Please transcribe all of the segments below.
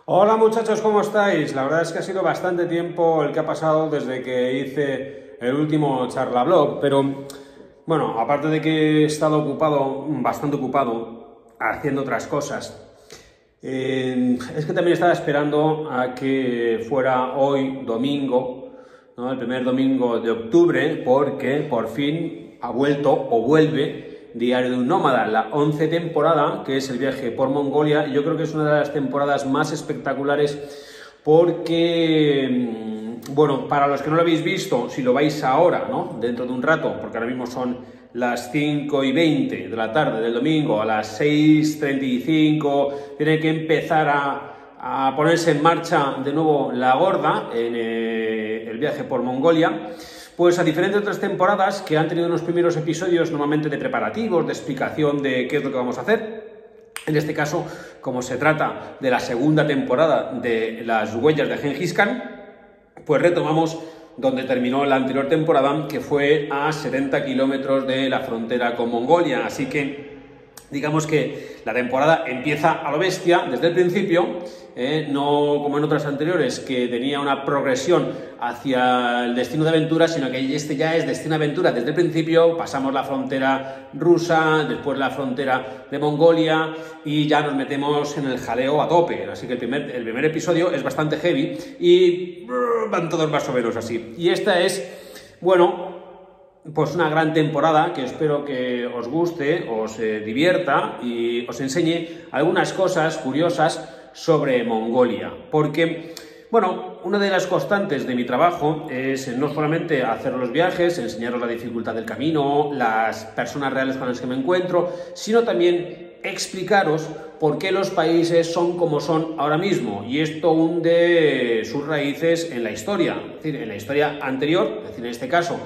Hola muchachos, ¿cómo estáis? La verdad es que ha sido bastante tiempo el que ha pasado desde que hice el último charlablog, pero bueno, aparte de que he estado bastante ocupado, haciendo otras cosas, es que también estaba esperando a que fuera hoy domingo, ¿no? El primer domingo de octubre, porque por fin ha vuelto o vuelve Diario de un Nómada, la 11ª temporada, que es el viaje por Mongolia, y yo creo que es una de las temporadas más espectaculares porque, bueno, para los que no lo habéis visto, si lo vais ahora, ¿no? Dentro de un rato, porque ahora mismo son las 5:20 de la tarde del domingo, a las 6:35, tiene que empezar a ponerse en marcha de nuevo la gorda en el viaje por Mongolia. Pues a diferencia de otras temporadas que han tenido unos primeros episodios normalmente de preparativos, de explicación de qué es lo que vamos a hacer, en este caso, como se trata de la segunda temporada de Las huellas de Gengis Khan, pues retomamos donde terminó la anterior temporada, que fue a 70 kilómetros de la frontera con Mongolia. Así que digamos que la temporada empieza a lo bestia desde el principio, no como en otras anteriores, que tenía una progresión hacia el destino de aventura, sino que este ya es destino de aventura desde el principio. Pasamos la frontera rusa, después la frontera de Mongolia y ya nos metemos en el jaleo a tope. Así que el primer episodio es bastante heavy y van todos más o menos así. Y esta es, bueno, pues una gran temporada que espero que os guste, os divierta y os enseñe algunas cosas curiosas sobre Mongolia. Porque, bueno, una de las constantes de mi trabajo es no solamente hacer los viajes, enseñaros la dificultad del camino, las personas reales con las que me encuentro, sino también explicaros por qué los países son como son ahora mismo, y esto hunde sus raíces en la historia, es decir, en la historia anterior, es decir, en este caso,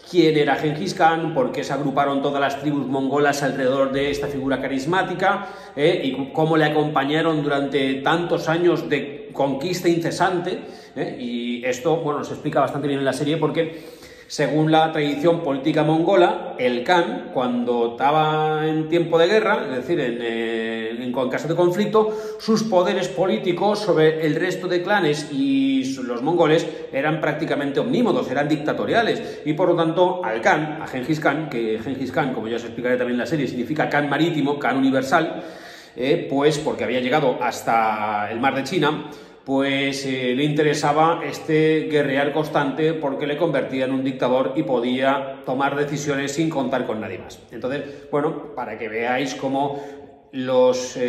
quién era Gengis Khan, por qué se agruparon todas las tribus mongolas alrededor de esta figura carismática, y cómo le acompañaron durante tantos años de conquista incesante, y esto, bueno, se explica bastante bien en la serie porque, según la tradición política mongola, el Khan, cuando estaba en tiempo de guerra, es decir, en caso de conflicto, sus poderes políticos sobre el resto de clanes y los mongoles eran prácticamente omnímodos, eran dictatoriales, y por lo tanto al Khan, a Gengis Khan, que Gengis Khan, como ya os explicaré también en la serie, significa Khan marítimo, Khan universal, pues porque había llegado hasta el mar de China, pues le interesaba este guerrear constante porque le convertía en un dictador y podía tomar decisiones sin contar con nadie más. Entonces, bueno, para que veáis cómo los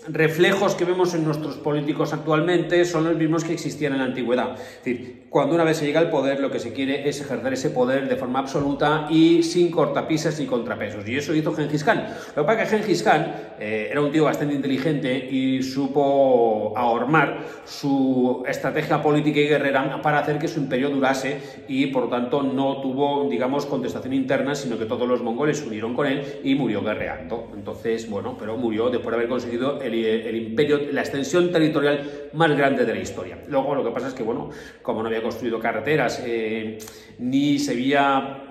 reflejos que vemos en nuestros políticos actualmente son los mismos que existían en la antigüedad. Es decir, cuando una vez se llega al poder, lo que se quiere es ejercer ese poder de forma absoluta y sin cortapisas ni contrapesos. Y eso hizo Gengis Khan. Lo que pasa es que Gengis Khan era un tío bastante inteligente y supo ahormar su estrategia política y guerrera para hacer que su imperio durase, y por lo tanto no tuvo, digamos, contestación interna, sino que todos los mongoles se unieron con él y murió guerreando. Entonces, bueno, pero murió después de haber conseguido el imperio, la extensión territorial más grande de la historia. Luego lo que pasa es que, bueno, como no había construido carreteras, ni se había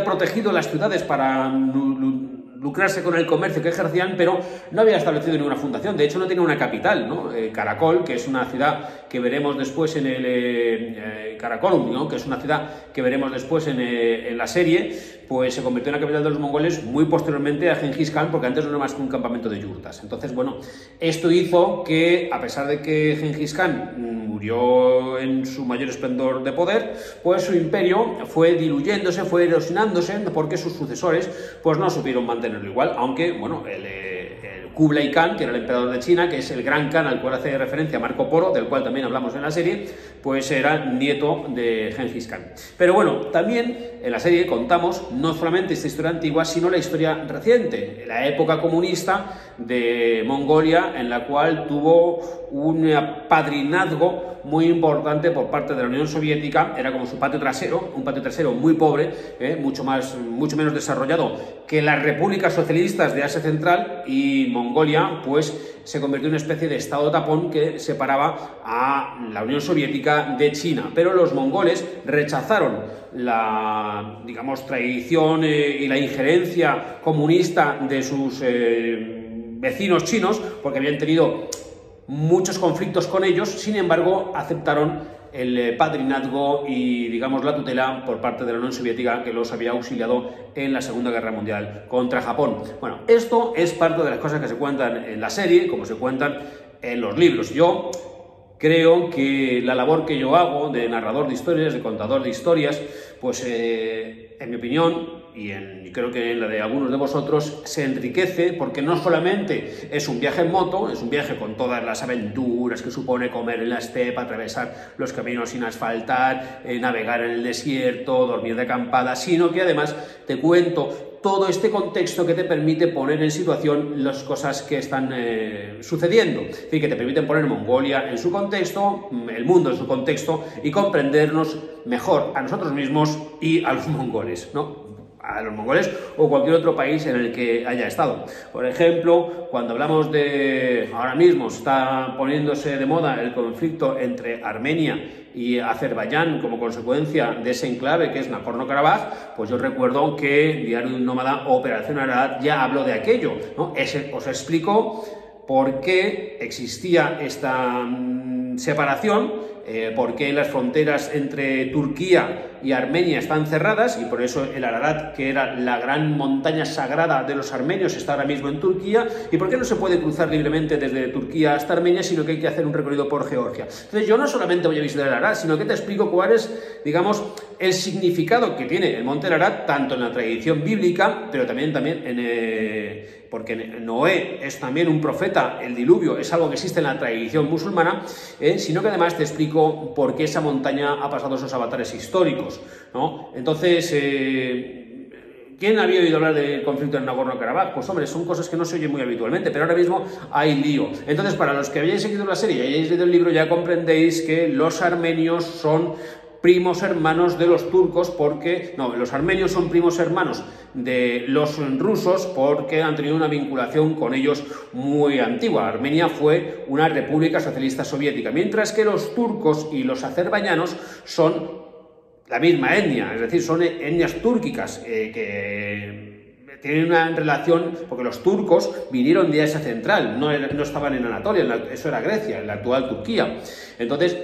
protegido las ciudades para lucrarse con el comercio que ejercían, pero no había establecido ninguna fundación. De hecho, no tenía una capital, ¿no? Karakol, que es una ciudad que veremos después en el Karakorum, ¿no? Que es una ciudad que veremos después en la serie, pues se convirtió en la capital de los mongoles muy posteriormente a Gengis Khan, porque antes no era más que un campamento de yurtas. Entonces, bueno, esto hizo que, a pesar de que Gengis Khan murió en su mayor esplendor de poder, pues su imperio fue diluyéndose, fue erosionándose, porque sus sucesores pues no supieron mantenerlo igual, aunque, bueno, el Kublai Khan, que era el emperador de China, que es el gran Khan al cual hace referencia Marco Polo, del cual también hablamos en la serie, pues era nieto de Gengis Khan. Pero bueno, también en la serie contamos no solamente esta historia antigua, sino la historia reciente, la época comunista de Mongolia, en la cual tuvo un padrinazgo muy importante por parte de la Unión Soviética. Era como su patio trasero, un patio trasero muy pobre, mucho menos desarrollado que las repúblicas socialistas de Asia Central, y Mongolia pues se convirtió en una especie de estado tapón que separaba a la Unión Soviética de China. Pero los mongoles rechazaron la, digamos, tradición y la injerencia comunista de sus vecinos chinos, porque habían tenido muchos conflictos con ellos, sin embargo, aceptaron el padrinazgo y, digamos, la tutela por parte de la Unión Soviética, que los había auxiliado en la Segunda Guerra Mundial contra Japón. Bueno, esto es parte de las cosas que se cuentan en la serie, como se cuentan en los libros. Yo creo que la labor que yo hago de narrador de historias, de contador de historias, pues en mi opinión, y creo que en la de algunos de vosotros, se enriquece porque no solamente es un viaje en moto, es un viaje con todas las aventuras que supone comer en la estepa, atravesar los caminos sin asfaltar, navegar en el desierto, dormir de acampada, sino que además te cuento todo este contexto que te permite poner en situación las cosas que están sucediendo, es decir, que te permiten poner Mongolia en su contexto, el mundo en su contexto y comprendernos mejor a nosotros mismos y a los mongoles, ¿no? A los mongoles o cualquier otro país en el que haya estado. Por ejemplo, cuando hablamos de... Ahora mismo está poniéndose de moda el conflicto entre Armenia y Azerbaiyán como consecuencia de ese enclave que es Nagorno-Karabaj, pues yo recuerdo que Diario de un Nómada o Operación Ararat ya habló de aquello, ¿no? Os explico por qué existía esta separación, por qué las fronteras entre Turquía y Armenia están cerradas y por eso el Ararat, que era la gran montaña sagrada de los armenios, está ahora mismo en Turquía, y por qué no se puede cruzar libremente desde Turquía hasta Armenia, sino que hay que hacer un recorrido por Georgia. Entonces yo no solamente voy a visitar el Ararat, sino que te explico cuál es, digamos, el significado que tiene el monte Ararat, tanto en la tradición bíblica, pero también porque Noé es también un profeta, el diluvio es algo que existe en la tradición musulmana, sino que además te explico por qué esa montaña ha pasado esos avatares históricos, ¿no? Entonces, ¿quién había oído hablar del conflicto en Nagorno-Karabaj? Pues hombre, son cosas que no se oyen muy habitualmente, pero ahora mismo hay lío. Entonces, para los que habéis seguido la serie y hayáis leído el libro, ya comprendéis que los armenios son primos hermanos de los turcos los armenios son primos hermanos de los rusos porque han tenido una vinculación con ellos muy antigua. Armenia fue una república socialista soviética, mientras que los turcos y los azerbaiyanos son la misma etnia, es decir, son etnias túrquicas que tienen una relación, porque los turcos vinieron de Asia Central, no estaban en Anatolia, eso era Grecia, en la actual Turquía. Entonces,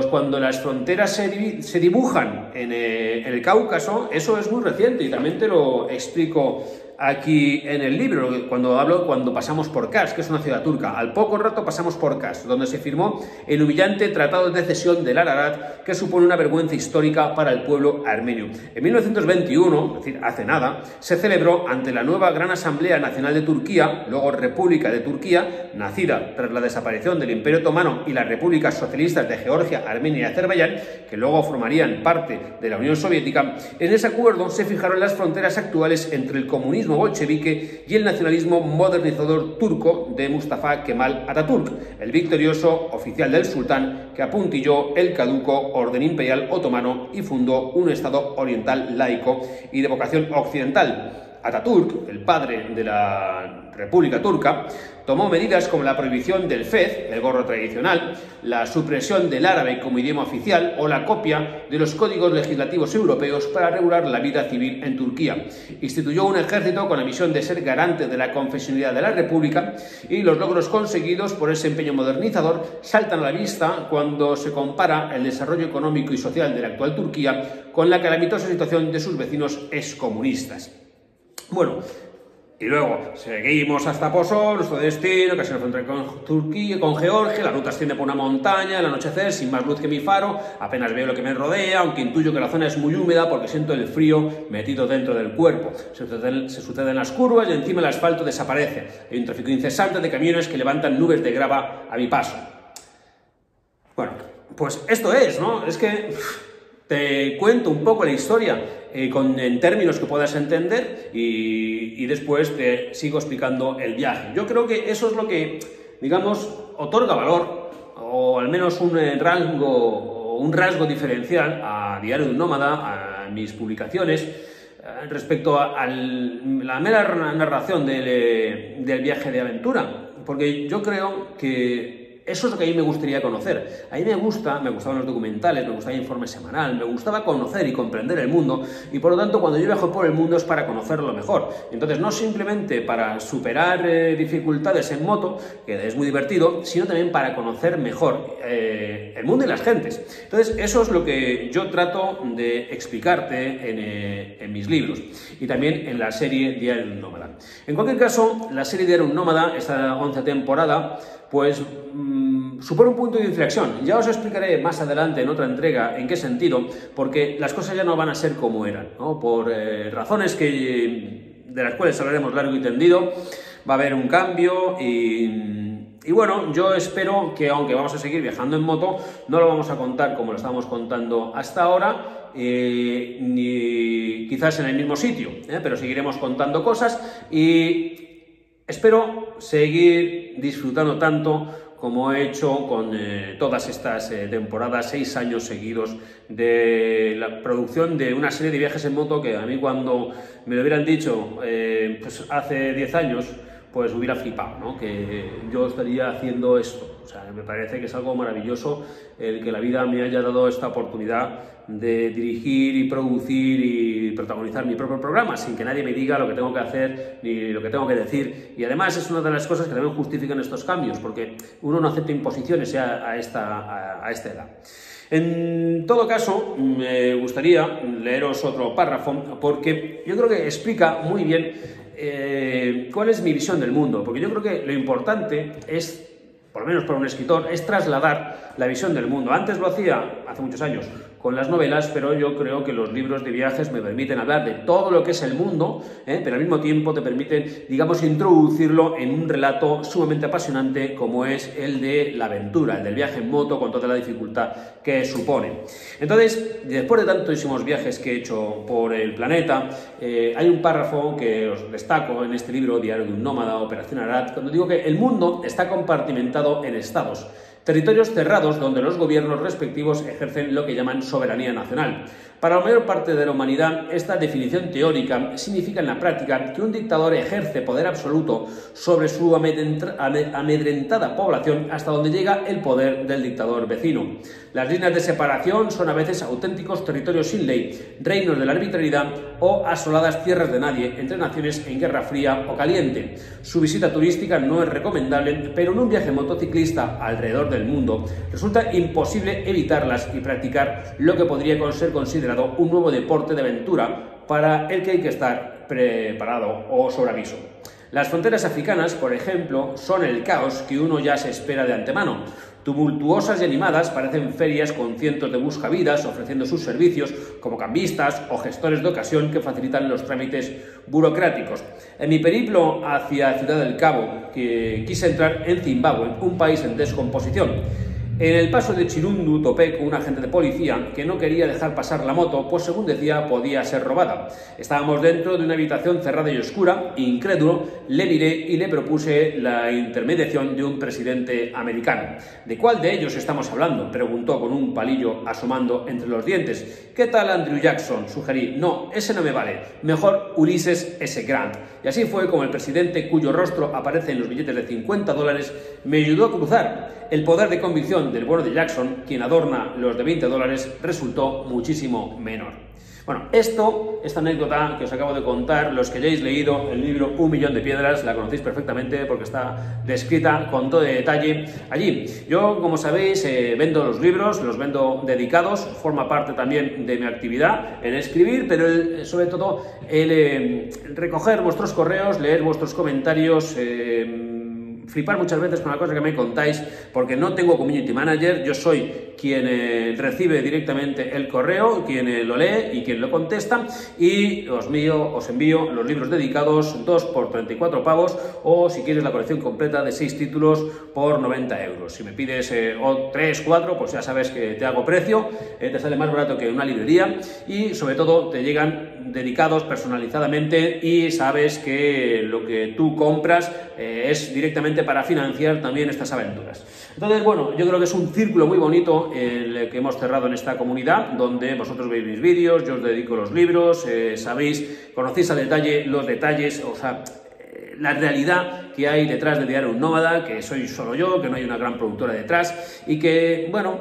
cuando las fronteras se dibujan en el Cáucaso, eso es muy reciente y también te lo explico aquí en el libro, cuando pasamos por Kars, que es una ciudad turca. Al poco rato pasamos por Kars, donde se firmó el humillante Tratado de Cesión del Ararat, que supone una vergüenza histórica para el pueblo armenio. En 1921, es decir, hace nada, se celebró ante la nueva Gran Asamblea Nacional de Turquía, luego República de Turquía, nacida tras la desaparición del Imperio Otomano y las repúblicas socialistas de Georgia, Armenia y Azerbaiyán, que luego formarían parte de la Unión Soviética. En ese acuerdo se fijaron las fronteras actuales entre el comunismo bolchevique y el nacionalismo modernizador turco de Mustafa Kemal Atatürk, el victorioso oficial del sultán que apuntilló el caduco orden imperial otomano y fundó un estado oriental laico y de vocación occidental. Atatürk, el padre de la República Turca, tomó medidas como la prohibición del fez, el gorro tradicional, la supresión del árabe como idioma oficial o la copia de los códigos legislativos europeos para regular la vida civil en Turquía. Instituyó un ejército con la misión de ser garante de la confesionalidad de la República y los logros conseguidos por ese empeño modernizador saltan a la vista cuando se compara el desarrollo económico y social de la actual Turquía con la calamitosa situación de sus vecinos excomunistas. Bueno, y luego seguimos hasta Pozol, nuestro destino, casi la frontera con Turquía, con Georgia, la ruta asciende por una montaña, al anochecer, sin más luz que mi faro, apenas veo lo que me rodea, aunque intuyo que la zona es muy húmeda porque siento el frío metido dentro del cuerpo. Se suceden las curvas y encima el asfalto desaparece. Hay un tráfico incesante de camiones que levantan nubes de grava a mi paso. Bueno, pues esto es, ¿no? Es que te cuento un poco la historia en términos que puedas entender y después te sigo explicando el viaje. Yo creo que eso es lo que, digamos, otorga valor, o al menos un rasgo diferencial a Diario de un Nómada, a mis publicaciones, respecto a la mera narración del viaje de aventura. Porque yo creo que eso es lo que a mí me gustaría conocer. A mí me gustaban los documentales, me gustaba el informe semanal, me gustaba conocer y comprender el mundo, y por lo tanto cuando yo viajo por el mundo es para conocerlo mejor. Entonces no simplemente para superar dificultades en moto, que es muy divertido, sino también para conocer mejor el mundo y las gentes. Entonces eso es lo que yo trato de explicarte en mis libros y también en la serie Diario de un Nómada. En cualquier caso, la serie Diario de un Nómada, esta 11ª temporada, pues supone un punto de inflexión. Ya os explicaré más adelante en otra entrega en qué sentido, porque las cosas ya no van a ser como eran, ¿no? Por razones de las cuales hablaremos largo y tendido. Va a haber un cambio y bueno, yo espero que, aunque vamos a seguir viajando en moto, no lo vamos a contar como lo estábamos contando hasta ahora, ni quizás en el mismo sitio, pero seguiremos contando cosas y espero seguir disfrutando tanto como he hecho con todas estas temporadas, 6 años seguidos de la producción de una serie de viajes en moto que a mí, cuando me lo hubieran dicho pues hace 10 años, pues hubiera flipado, ¿no? Que yo estaría haciendo esto. O sea, me parece que es algo maravilloso el que la vida me haya dado esta oportunidad de dirigir y producir y protagonizar mi propio programa sin que nadie me diga lo que tengo que hacer ni lo que tengo que decir. Y además es una de las cosas que también justifican estos cambios, porque uno no acepta imposiciones a esta edad. En todo caso, me gustaría leeros otro párrafo, porque yo creo que explica muy bien cuál es mi visión del mundo, porque yo creo que lo importante es, por lo menos para un escritor, es trasladar la visión del mundo. Antes lo hacía, hace muchos años, con las novelas, pero yo creo que los libros de viajes me permiten hablar de todo lo que es el mundo, pero al mismo tiempo te permiten, digamos, introducirlo en un relato sumamente apasionante como es el de la aventura, el del viaje en moto, con toda la dificultad que supone. Entonces, después de tantísimos viajes que he hecho por el planeta, hay un párrafo que os destaco en este libro, Diario de un Nómada, Operación Arad, cuando digo que el mundo está compartimentado en estados, territorios cerrados donde los gobiernos respectivos ejercen lo que llaman soberanía nacional. Para la mayor parte de la humanidad, esta definición teórica significa en la práctica que un dictador ejerce poder absoluto sobre su amedrentada población hasta donde llega el poder del dictador vecino. Las líneas de separación son a veces auténticos territorios sin ley, reinos de la arbitrariedad o asoladas tierras de nadie entre naciones en guerra fría o caliente. Su visita turística no es recomendable, pero en un viaje motociclista alrededor del mundo resulta imposible evitarlas y practicar lo que podría ser considerado un nuevo deporte de aventura para el que hay que estar preparado o sobre aviso. Las fronteras africanas, por ejemplo, son el caos que uno ya se espera de antemano. Tumultuosas y animadas parecen ferias con cientos de buscavidas ofreciendo sus servicios como cambistas o gestores de ocasión que facilitan los trámites burocráticos. En mi periplo hacia Ciudad del Cabo, que quise entrar en Zimbabue, un país en descomposición. En el paso de Chirundu topé con un agente de policía que no quería dejar pasar la moto, pues según decía podía ser robada. Estábamos dentro de una habitación cerrada y oscura, incrédulo, le miré y le propuse la intermediación de un presidente americano. ¿De cuál de ellos estamos hablando?, preguntó con un palillo asomando entre los dientes. ¿Qué tal Andrew Jackson?, sugerí. No, ese no me vale, mejor Ulysses S. Grant. Y así fue como el presidente, cuyo rostro aparece en los billetes de $50, me ayudó a cruzar. El poder de convicción del bueno de Jackson, quien adorna los de $20, resultó muchísimo menor. Bueno, esta anécdota que os acabo de contar, los que hayáis leído el libro Un millón de piedras, la conocéis perfectamente porque está descrita con todo detalle allí. Yo, como sabéis, vendo los libros, los vendo dedicados, forma parte también de mi actividad el escribir, pero sobre todo el recoger vuestros correos, leer vuestros comentarios, flipar muchas veces con la cosa que me contáis, porque no tengo community manager, yo soy quien recibe directamente el correo, quien lo lee y quien lo contesta, y os envío los libros dedicados, 2 por 34 pavos, o si quieres la colección completa de 6 títulos por 90 euros. Si me pides 3, 4, pues ya sabes que te hago precio, te sale más barato que una librería, y sobre todo te llegan dedicados personalizadamente, y sabes que lo que tú compras es directamente para financiar también estas aventuras. Entonces, bueno, yo creo que es un círculo muy bonito el que hemos cerrado en esta comunidad, donde vosotros veis mis vídeos, yo os dedico los libros, sabéis, conocéis a detalle los detalles, o sea, la realidad que hay detrás de Diario de un Nómada, que soy solo yo, que no hay una gran productora detrás y que, bueno,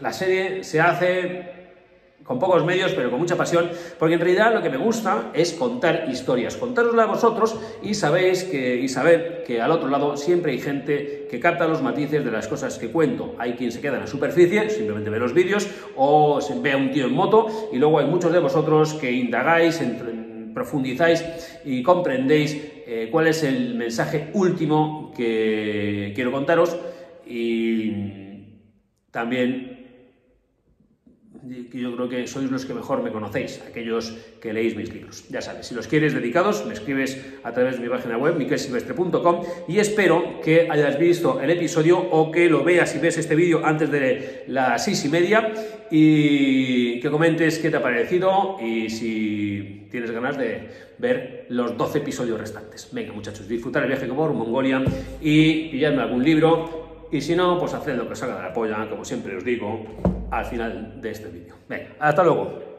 la serie se hace con pocos medios, pero con mucha pasión, porque en realidad lo que me gusta es contar historias, contárosla a vosotros y saber que al otro lado siempre hay gente que capta los matices de las cosas que cuento. Hay quien se queda en la superficie, simplemente ve los vídeos, o se ve a un tío en moto, y luego hay muchos de vosotros que indagáis, profundizáis y comprendéis cuál es el mensaje último que quiero contaros, y también yo creo que sois los que mejor me conocéis, aquellos que leéis mis libros. Ya sabes, si los quieres dedicados, me escribes a través de mi página web, miquelsilvestre.com, y espero que hayas visto el episodio o que lo veas y ves este vídeo antes de las 6:30 y que comentes qué te ha parecido y si tienes ganas de ver los 12 episodios restantes. Venga, muchachos, disfrutar el viaje por Mongolia y pillarme algún libro, y si no, pues haced lo que os haga de la polla, como siempre os digo al final de este vídeo. Venga, hasta luego.